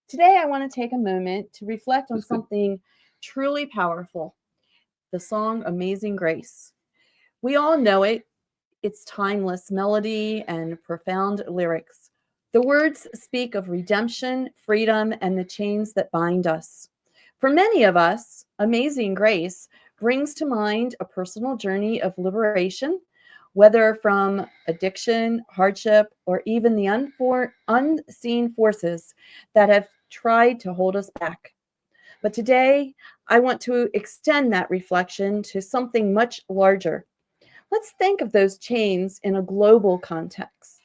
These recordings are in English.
Today, I want to take a moment to reflect on something truly powerful, the song Amazing Grace. We all know it, its timeless melody and profound lyrics. The words speak of redemption, freedom, and the chains that bind us. For many of us, Amazing Grace brings to mind a personal journey of liberation, whether from addiction, hardship, or even the unseen forces that have tried to hold us back. But today, I want to extend that reflection to something much larger. Let's think of those chains in a global context,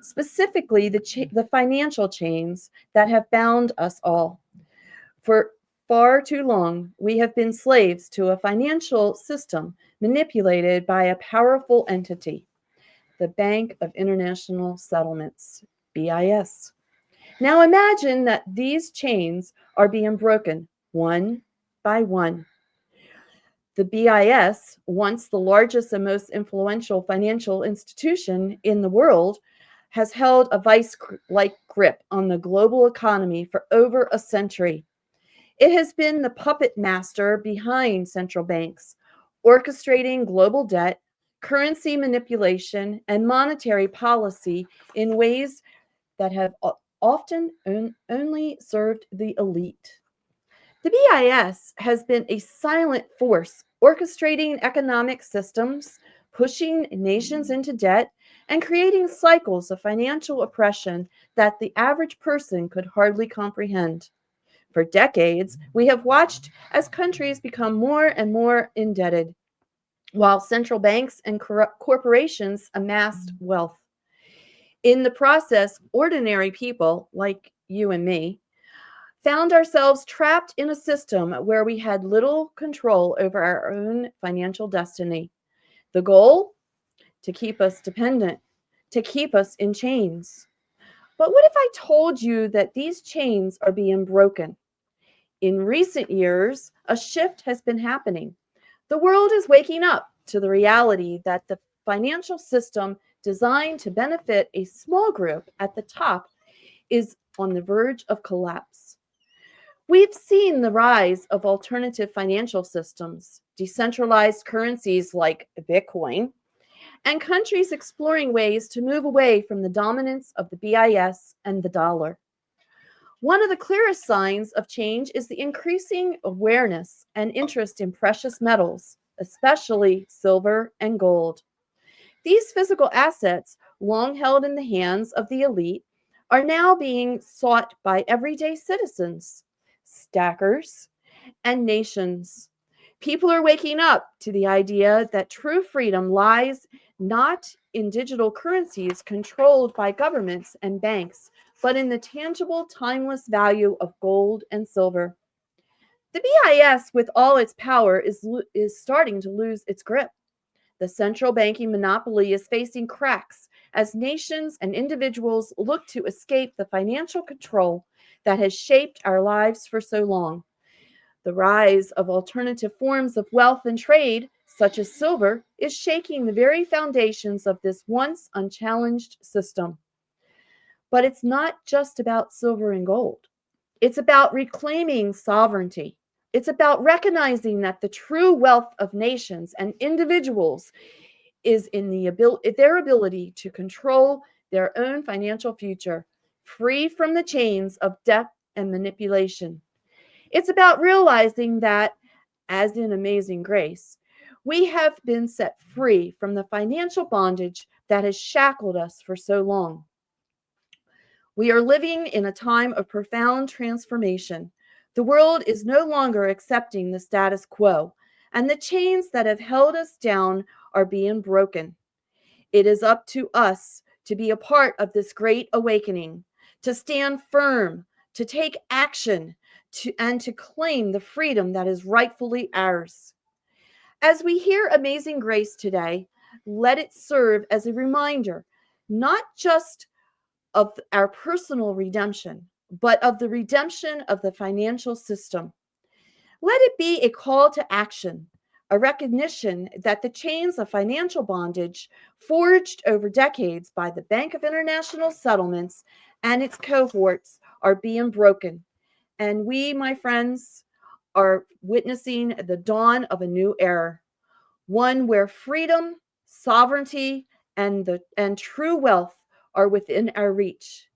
specifically the financial chains that have bound us all. For far too long, we have been slaves to a financial system manipulated by a powerful entity, the Bank of International Settlements, BIS. Now imagine that these chains are being broken one by one. The BIS, once the largest and most influential financial institution in the world, has held a vice-like grip on the global economy for over a century. It has been the puppet master behind central banks, orchestrating global debt, currency manipulation, and monetary policy in ways that have often only served the elite. The BIS has been a silent force orchestrating economic systems, pushing nations into debt, and creating cycles of financial oppression that the average person could hardly comprehend. For decades, we have watched as countries become more and more indebted, while central banks and corporations amassed wealth. In the process, ordinary people like you and me found ourselves trapped in a system where we had little control over our own financial destiny. The goal? To keep us dependent, to keep us in chains. But what if I told you that these chains are being broken? In recent years, a shift has been happening. The world is waking up to the reality that the financial system designed to benefit a small group at the top is on the verge of collapse. We've seen the rise of alternative financial systems, decentralized currencies like Bitcoin, and countries exploring ways to move away from the dominance of the BIS and the dollar. One of the clearest signs of change is the increasing awareness and interest in precious metals, especially silver and gold. These physical assets, long held in the hands of the elite, are now being sought by everyday citizens, stackers, and nations. People are waking up to the idea that true freedom lies not in digital currencies controlled by governments and banks, but in the tangible, timeless value of gold and silver. The BIS, with all its power, is starting to lose its grip. The central banking monopoly is facing cracks as nations and individuals look to escape the financial control that has shaped our lives for so long. The rise of alternative forms of wealth and trade, such as silver, is shaking the very foundations of this once unchallenged system. But it's not just about silver and gold. It's about reclaiming sovereignty. It's about recognizing that the true wealth of nations and individuals is in their ability to control their own financial future, free from the chains of debt and manipulation. It's about realizing that, as in Amazing Grace, we have been set free from the financial bondage that has shackled us for so long. We are living in a time of profound transformation. The world is no longer accepting the status quo, and the chains that have held us down are being broken. It is up to us to be a part of this great awakening, to stand firm, to take action, and to claim the freedom that is rightfully ours. As we hear Amazing Grace today, let it serve as a reminder, not just of our personal redemption, but of the redemption of the financial system. Let it be a call to action, a recognition that the chains of financial bondage forged over decades by the Bank of International Settlements and its cohorts are being broken. And we, my friends, are witnessing the dawn of a new era, one where freedom, sovereignty, and true wealth are within our reach.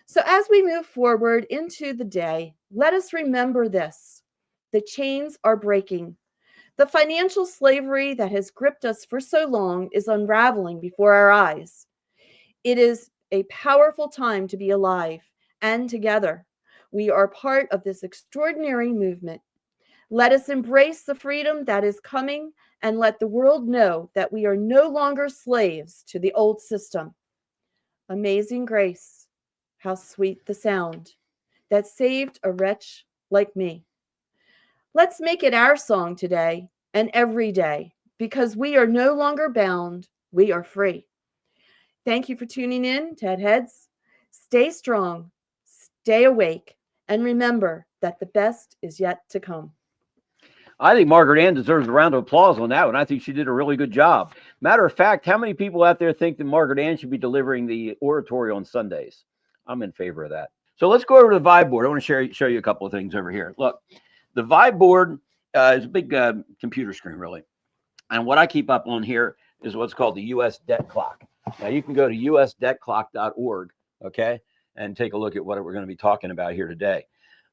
So as we move forward into the day, let us remember this: the chains are breaking. The financial slavery that has gripped us for so long is unraveling before our eyes. It is a powerful time to be alive and together. We are part of this extraordinary movement. Let us embrace the freedom that is coming and let the world know that we are no longer slaves to the old system. Amazing grace, how sweet the sound that saved a wretch like me. Let's make it our song today and every day because we are no longer bound, we are free. Thank you for tuning in, Ted Heads. Stay strong, stay awake, and remember that the best is yet to come. I think Margaret Ann deserves a round of applause on that one. I think she did a really good job. Matter of fact, how many people out there think that Margaret Ann should be delivering the oratory on Sundays? I'm in favor of that. So let's go over to the Vibe board. I want to show you a couple of things over here. Look, the Vibe board is a big computer screen, really. And what I keep up on here is what's called the U.S. debt clock. Now, you can go to usdebtclock.org, okay, and take a look at what we're going to be talking about here today.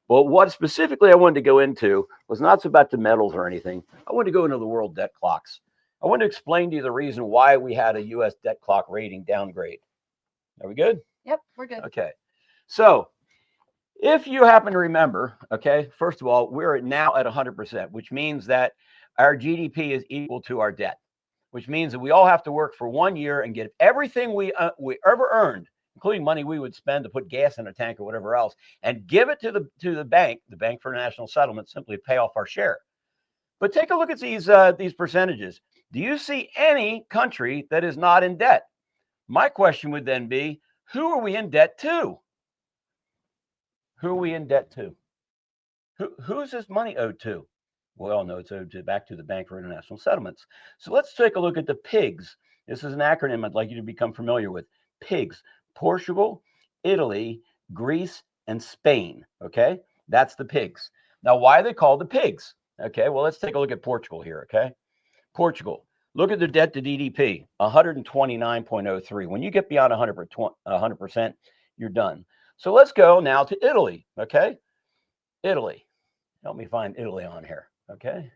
But what specifically I wanted to go into was not so about the metals or anything. I wanted to go into the world debt clocks. I want to explain to you the reason why we had a U.S. debt clock rating downgrade. Are we good? Yep, we're good. Okay. So if you happen to remember, okay, first of all, we're now at 100%, which means that our GDP is equal to our debt, which means that we all have to work for 1 year and get everything we ever earned, including money we would spend to put gas in a tank or whatever else, and give it to the Bank for International Settlements, simply to pay off our share. But take a look at these percentages. Do you see any country that is not in debt? My question would then be, who are we in debt to? Who are we in debt to? Who's this money owed to? Well, no, it's owed back to the Bank for International Settlements. So let's take a look at the PIGS. This is an acronym I'd like you to become familiar with. PIGS: Portugal, Italy, Greece, and Spain. Okay, that's the PIGS. Now, why are they called the PIGS? Okay, well, let's take a look at Portugal here. Okay, Portugal. Look at their debt to GDP, 129.03. When you get beyond 100%, you're done. So let's go now to Italy. Okay, Italy. Help me find Italy on here. Okay,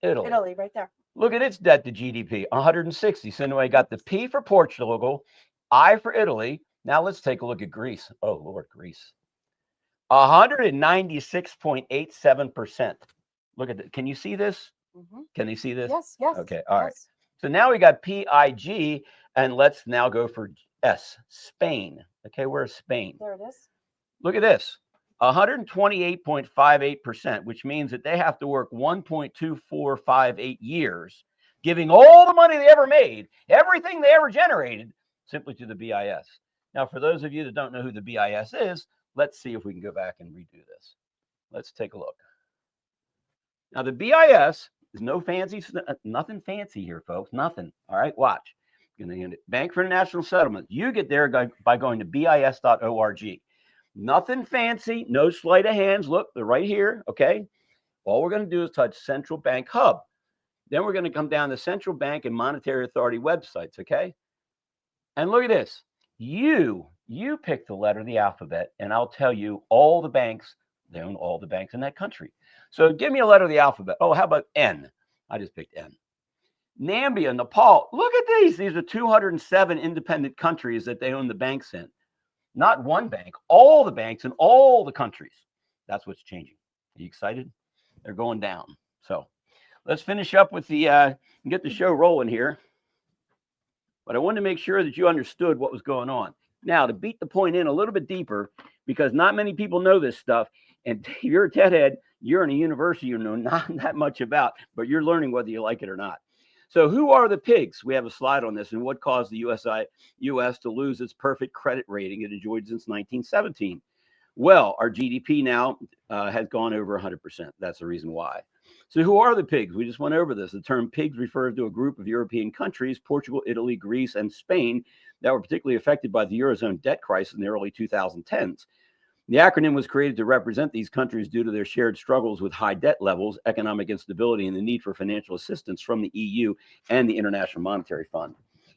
Italy, right there. Look at its debt to GDP, 160. So anyway, I got the P for Portugal, I for Italy. Now let's take a look at Greece. Oh, Lord, Greece. 196.87%. Look at it. Can you see this? Mm-hmm. Can you see this? Yes, yes. Okay, all right. Yes. So now we got PIG, and let's now go for S, Spain. Okay, where's Spain? There it is. Look at this. 128.58%, which means that they have to work 1.2458 years, giving all the money they ever made, everything they ever generated, simply to the BIS. Now, for those of you that don't know who the BIS is, let's see if we can go back and redo this. Let's take a look. Now, the BIS is nothing fancy here, folks. Nothing. All right, watch. Bank for International Settlement. You get there by going to bis.org. Nothing fancy, no sleight of hands. Look, they're right here, okay? All we're going to do is touch Central Bank Hub. Then we're going to come down to Central Bank and Monetary Authority websites, okay? And look at this. You pick the letter of the alphabet, and I'll tell you all the banks. They own all the banks in that country. So give me a letter of the alphabet. Oh, how about N? I just picked N. Namibia, Nepal. Look at these. These are 207 independent countries that they own the banks in. Not one bank, all the banks in all the countries. That's what's changing. Are you excited? They're going down. So let's finish up with get the show rolling here. But I wanted to make sure that you understood what was going on. Now, to beat the point in a little bit deeper, because not many people know this stuff, and if you're a TED head, you're in a university you know not that much about, but you're learning whether you like it or not. So who are the pigs? We have a slide on this, and what caused the U.S. to lose its perfect credit rating it enjoyed since 1917? Well, our GDP now has gone over 100%. That's the reason why. So who are the pigs? We just went over this. The term pigs refers to a group of European countries, Portugal, Italy, Greece, and Spain, that were particularly affected by the Eurozone debt crisis in the early 2010s. The acronym was created to represent these countries due to their shared struggles with high debt levels, economic instability, and the need for financial assistance from the EU and the International Monetary Fund.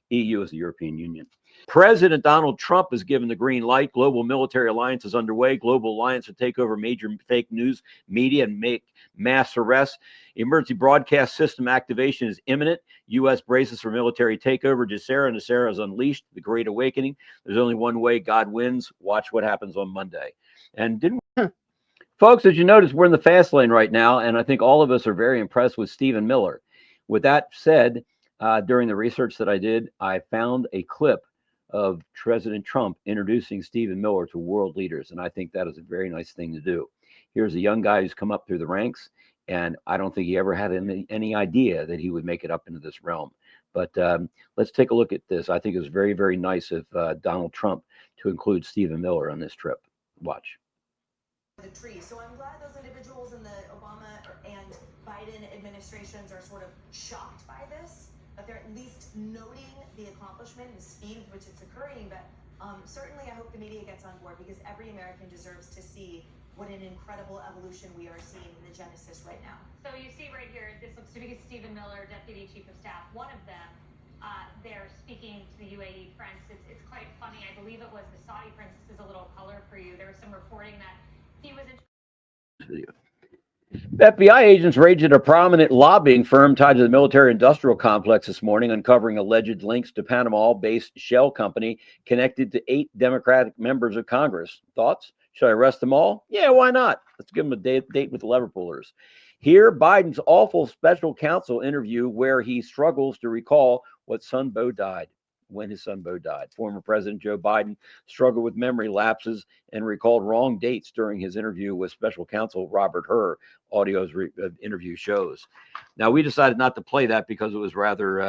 EU is the European Union. President Donald Trump has given the green light. Global military alliance is underway. Global alliance to take over major fake news media and make mass arrests. Emergency broadcast system activation is imminent. U.S. braces for military takeover. Nasera is unleashed. The Great Awakening. There's only one way. God wins. Watch what happens on Monday. And folks, as you notice, we're in the fast lane right now, and I think all of us are very impressed with Stephen Miller. With that said, during the research that I did, I found a clip of President Trump introducing Stephen Miller to world leaders, and I think that is a very nice thing to do. Here's a young guy who's come up through the ranks, and I don't think he ever had any idea that he would make it up into this realm. But let's take a look at this. I think it was very, very nice of Donald Trump to include Stephen Miller on this trip. Watch. The tree. So I'm glad those individuals in the Obama and Biden administrations are sort of shocked by this, that they're at least noting the accomplishment and the speed with which it's occurring. But certainly I hope the media gets on board, because every American deserves to see what an incredible evolution we are seeing in the Genesis right now. So you see right here, this looks to be Stephen Miller, Deputy Chief of Staff. One of them, they're speaking to the UAE prince. It's quite funny. I believe it was the Saudi prince. This is a little color for you. There was some reporting that he was in. FBI agents raided a prominent lobbying firm tied to the military-industrial complex this morning, uncovering alleged links to Panama-based shell company connected to 8 Democratic members of Congress. Thoughts? Should I arrest them all? Yeah, why not? Let's give them a date with the lever pullers. Here, Biden's awful special counsel interview where he struggles to recall when his son Bo died. Former President Joe Biden struggled with memory lapses and recalled wrong dates during his interview with special counsel Robert Hur, audio's interview shows. Now, we decided not to play that because it was rather,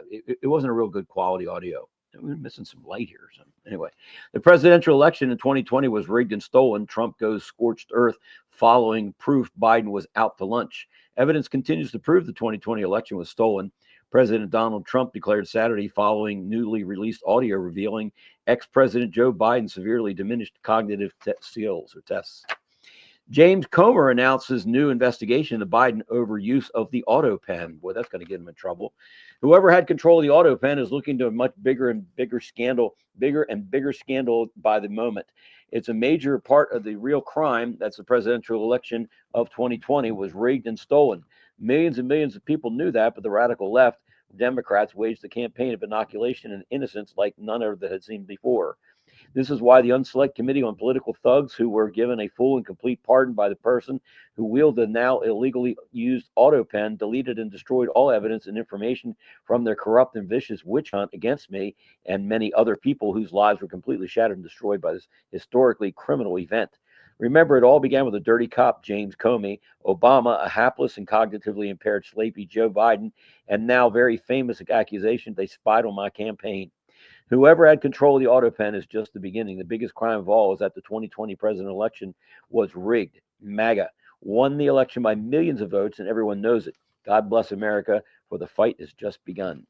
it wasn't a real good quality audio. We're missing some light here or something. Anyway, the presidential election in 2020 was rigged and stolen. Trump goes scorched earth following proof Biden was out to lunch. Evidence continues to prove the 2020 election was stolen. President Donald Trump declared Saturday following newly released audio revealing ex-President Joe Biden severely diminished cognitive skills or tests. James Comer announces new investigation into Biden over use of the auto pen. Boy, that's going to get him in trouble. Whoever had control of the auto pen is looking to a much bigger and bigger scandal by the moment. It's a major part of the real crime. That's the presidential election of 2020 was rigged and stolen. Millions and millions of people knew that, but the radical left, Democrats, waged a campaign of inoculation and innocence like none other that had seen before. This is why the Unselect Committee on Political Thugs, who were given a full and complete pardon by the person who wielded the now illegally used auto pen, deleted and destroyed all evidence and information from their corrupt and vicious witch hunt against me and many other people whose lives were completely shattered and destroyed by this historically criminal event. Remember, it all began with a dirty cop, James Comey, Obama, a hapless and cognitively impaired sleepy Joe Biden, and now very famous accusation they spied on my campaign. Whoever had control of the auto pen is just the beginning. The biggest crime of all is that the 2020 presidential election was rigged. MAGA won the election by millions of votes, and everyone knows it. God bless America, for the fight has just begun.